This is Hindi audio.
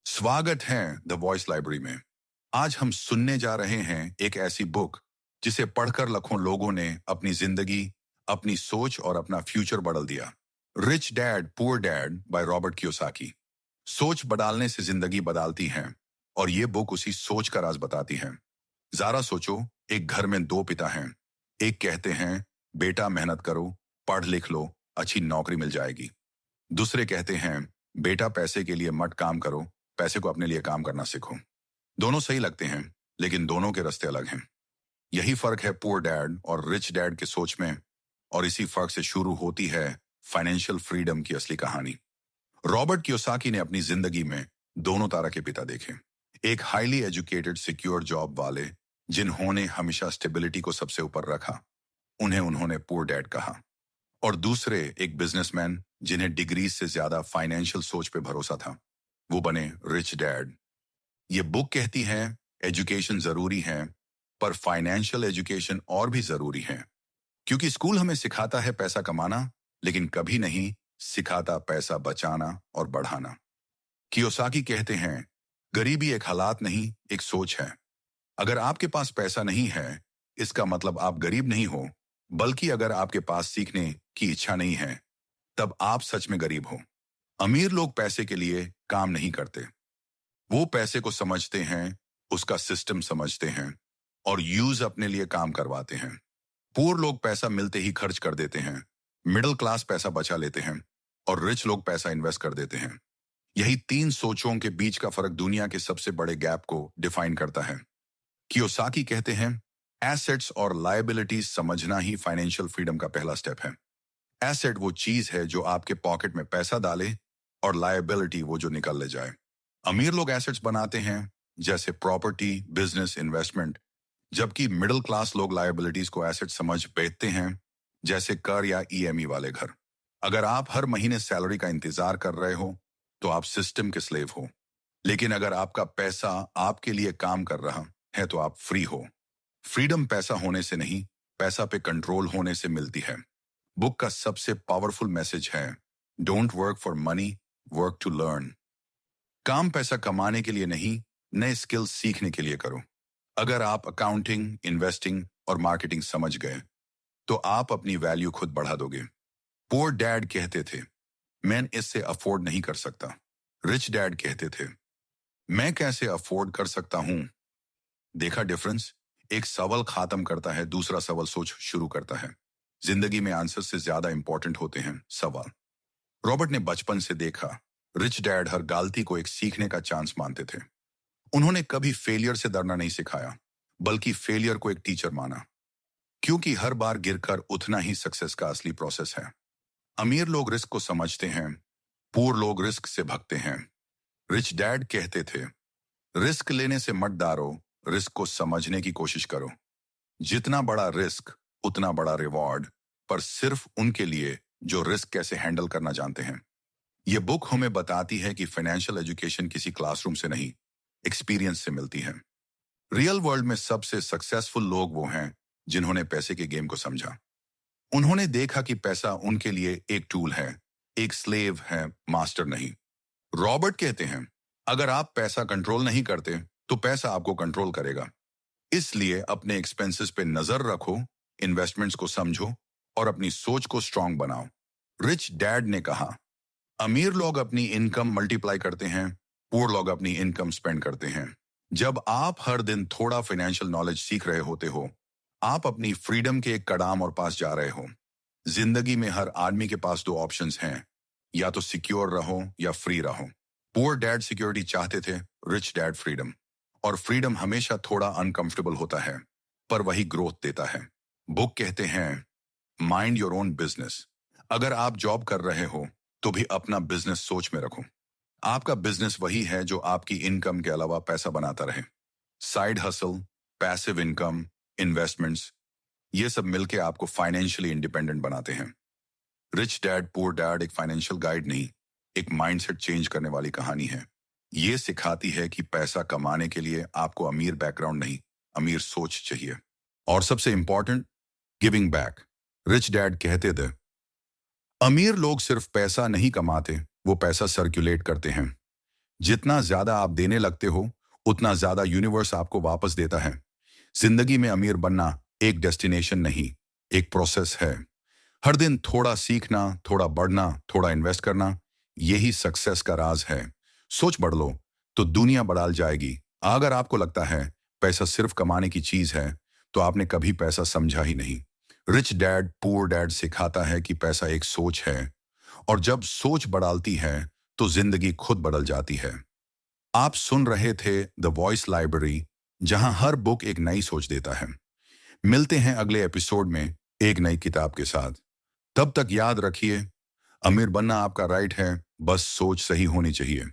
स्वागत है द वॉइस लाइब्रेरी में। आज हम सुनने जा रहे हैं एक ऐसी बुक जिसे पढ़कर लाखों लोगों ने अपनी जिंदगी, अपनी सोच और अपना फ्यूचर बदल दिया। Rich dad poor dad by Robert Kiyosaki. सोच बदलने से जिंदगी बदलती है और ये बुक उसी सोच का राज बताती है। जरा सोचो, एक घर में दो पिता हैं। एक कहते हैं, बेटा मेहनत करो, पढ़ लिख लो, अच्छी नौकरी मिल जाएगी। दूसरे कहते हैं, बेटा पैसे के लिए मत काम करो, पैसे को अपने लिए काम करना सीखो। दोनों सही लगते हैं, लेकिन दोनों के रास्ते अलग हैं। यही फर्क है पुअर डैड और रिच डैड के सोच में, और इसी फर्क से शुरू होती है फाइनेंशियल फ्रीडम की असली कहानी। रॉबर्ट कियोसाकी ने अपनी जिंदगी में दोनों तरह के पिता देखे। एक हाईली एजुकेटेड सिक्योर जॉब वाले जिन्होंने हमेशा स्टेबिलिटी को सबसे ऊपर रखा, उन्हें उन्होंने पुअर डैड कहा। और दूसरे एक बिजनेसमैन जिन्हें डिग्री से ज्यादा फाइनेंशियल सोच पे भरोसा था, वो बने रिच डैड। ये बुक कहती है एजुकेशन जरूरी है, पर फाइनेंशियल एजुकेशन और भी जरूरी है। क्योंकि स्कूल हमें सिखाता है पैसा कमाना, लेकिन कभी नहीं सिखाता पैसा बचाना और बढ़ाना। कियोसाकी कहते हैं, गरीबी एक हालात नहीं, एक सोच है। अगर आपके पास पैसा नहीं है, इसका मतलब आप गरीब नहीं हो, बल्कि अगर आपके पास सीखने की इच्छा नहीं है, तब आप सच में गरीब हो। अमीर लोग पैसे के लिए काम नहीं करते। वो पैसे को समझते हैं, उसका सिस्टम समझते हैं और यूज अपने लिए काम करवाते हैं। पुअर लोग पैसा मिलते ही खर्च कर देते हैं, मिडिल क्लास पैसा बचा लेते हैं और रिच लोग पैसा इन्वेस्ट कर देते हैं। यही तीन सोचों के बीच का फर्क दुनिया के सबसे बड़े गैप को डिफाइन करता है। कियोसाकी कहते हैं, एसेट्स और लायबिलिटीज समझना ही फाइनेंशियल फ्रीडम का पहला स्टेप है। एसेट वो चीज है जो आपके पॉकेट में पैसा डाले, और लायबिलिटी वो जो निकल ले जाए। अमीर लोग एसेट्स बनाते हैं, जैसे प्रॉपर्टी, बिजनेस, इन्वेस्टमेंट, जबकि मिडिल क्लास लोग लायबिलिटीज को एसेट समझ बेचते हैं, जैसे कर या ईएमई वाले घर। अगर आप हर महीने सैलरी का इंतजार कर रहे हो, तो आप सिस्टम के स्लेव हो। लेकिन अगर आपका पैसा आपके लिए काम कर रहा है, तो आप फ्री हो। फ्रीडम पैसा होने से नहीं, पैसा पे कंट्रोल होने से मिलती है। बुक का सबसे पावरफुल मैसेज है, don't work for money, work to learn. काम पैसा कमाने के लिए नहीं, नए स्किल्स सीखने के लिए करो। अगर आप अकाउंटिंग, इन्वेस्टिंग और मार्केटिंग समझ गए, तो आप अपनी वैल्यू खुद बढ़ा दोगे। पुअर डैड कहते थे, मैं इससे अफोर्ड नहीं कर सकता। रिच डैड कहते थे, मैं कैसे अफोर्ड कर सकता हूं। देखा डिफरेंस? एक सवाल खत्म करता है, दूसरा सवाल सोच शुरू करता है। जिंदगी में आंसर से ज्यादा इंपॉर्टेंट होते हैं सवाल। रॉबर्ट ने बचपन से देखा, रिच डैड हर गलती को एक सीखने का चांस मानते थे। उन्होंने कभी फेलियर से डरना नहीं सिखाया, बल्कि फेलियर को एक टीचर माना। क्योंकि हर बार गिरकर उठना ही सक्सेस का असली प्रोसेस है। अमीर लोग रिस्क को समझते हैं, पुअर लोग रिस्क से भागते हैं। रिच डैड कहते थे, रिस्क लेने से मत डरो, रिस्क को समझने की कोशिश करो। जितना बड़ा रिस्क, उतना बड़ा रिवॉर्ड, पर सिर्फ उनके लिए जो रिस्क कैसे हैंडल करना जानते हैं। यह बुक हमें बताती है कि फाइनेंशियल एजुकेशन किसी क्लासरूम से नहीं, एक्सपीरियंस से मिलती है। रियल वर्ल्ड में सबसे सक्सेसफुल लोग वो हैं जिन्होंने पैसे के गेम को समझा। उन्होंने देखा कि पैसा उनके लिए एक टूल है, एक स्लेव है, मास्टर नहीं। रॉबर्ट कहते हैं, अगर आप पैसा कंट्रोल नहीं करते, तो पैसा आपको कंट्रोल करेगा। इसलिए अपने एक्सपेंसेस पे नजर रखो, इन्वेस्टमेंट्स को समझो और अपनी सोच को स्ट्रांग बनाओ। रिच डैड ने कहा, अमीर लोग अपनी इनकम मल्टीप्लाई करते हैं, पुअर लोग अपनी इनकम स्पेंड करते हैं। जब आप हर दिन थोड़ा फाइनेंशियल नॉलेज सीख रहे होते हो, आप अपनी फ्रीडम के एक कदम और पास जा रहे हो। जिंदगी में हर आदमी के पास दो ऑप्शंस हैं, या तो सिक्योर रहो या फ्री रहो। पुअर डैड सिक्योरिटी चाहते थे, रिच डैड फ्रीडम। और फ्रीडम हमेशा थोड़ा अनकंफर्टेबल होता है, पर वही ग्रोथ देता है। बुक कहते हैं, माइंड योर ओन बिजनेस। अगर आप जॉब कर रहे हो, तो भी अपना बिजनेस सोच में रखो। आपका बिजनेस वही है जो आपकी इनकम के अलावा पैसा बनाता रहे। Side hustle, passive income, investments, ये सब मिलके आपको फाइनेंशियली इंडिपेंडेंट बनाते हैं। रिच डैड पुअर डैड एक फाइनेंशियल गाइड नहीं, एक माइंडसेट चेंज करने वाली कहानी है। ये सिखाती है कि पैसा कमाने के लिए आपको अमीर बैकग्राउंड नहीं, अमीर सोच चाहिए। और सबसे important, giving back. Rich dad कहते थे, अमीर लोग सिर्फ पैसा नहीं कमाते, वो पैसा सर्कुलेट करते हैं। जितना ज्यादा आप देने लगते हो, उतना ज्यादा यूनिवर्स आपको वापस देता है। जिंदगी में अमीर बनना एक डेस्टिनेशन नहीं, एक प्रोसेस है। हर दिन थोड़ा सीखना, थोड़ा बढ़ना, थोड़ा इन्वेस्ट करना, यही सक्सेस का राज है। सोच बढ़ लो तो दुनिया बढ़ाल जाएगी। अगर आपको लगता है पैसा सिर्फ कमाने की चीज है, तो आपने कभी पैसा समझा ही नहीं। रिच डैड पुअर डैड सिखाता है कि पैसा एक सोच है, और जब सोच बदलती है तो जिंदगी खुद बदल जाती है। आप सुन रहे थे द वॉइस लाइब्रेरी, जहां हर बुक एक नई सोच देता है। मिलते हैं अगले एपिसोड में एक नई किताब के साथ। तब तक याद रखिए, अमीर बनना आपका राइट है, बस सोच सही होनी चाहिए।